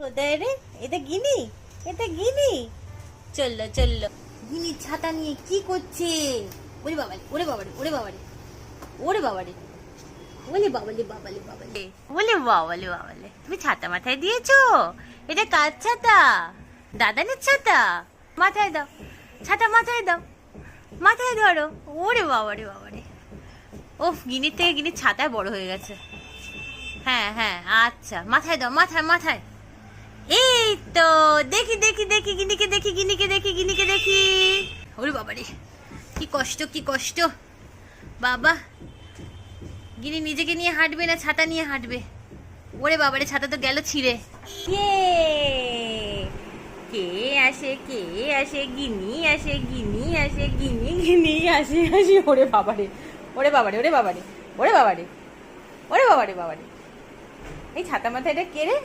কোথায় রে? এটা গিনি, এটা গিনি। চললো চললো, গিনি ছাতা নিয়ে কি করছে? ওরে বাবারে, ওরে বাবারে, ওরে বাবারে, ওরে বাবারে, ওলে বাবালে বাবালে বাবালে, ওলে বাবালে বাবালে। তুমি ছাতা মাথায় দিয়েছো? এটা কার ছাতা? দাদানের ছাতা? মাথায় দাও, ছাতা মাথায় দাও, মাথায় ধরো। ওরে বাবারে বাবারে, ওফ, গিনির থেকে গিনির ছাতায় বড় হয়ে গেছে। হ্যাঁ হ্যাঁ, আচ্ছা, মাথায় দাও, মাথায় মাথায়। এই তো, দেখি দেখি দেখি, গিনিকে দেখি, গিনিকে দেখি, গিনিকে দেখি। ওরে বাবারে, কি কষ্ট, কি কষ্ট বাবা। গিনি নিজেকে নিয়ে হাঁটবে না ছাতা নিয়ে হাঁটবে? ওরে বাবারে, ছাতা তো গেল ছিঁড়ে। কে আসে, কে আসে? গিনি আসে, গিনি আসে, গিনি গিনি আসে আসে। ওরে বাবারে, ওরে বাবারে, ওরে বাবারে, ওরে বাবারে, ওরে বাবারে বাবারে। এই ছাতা মাথায় এটা কে রে?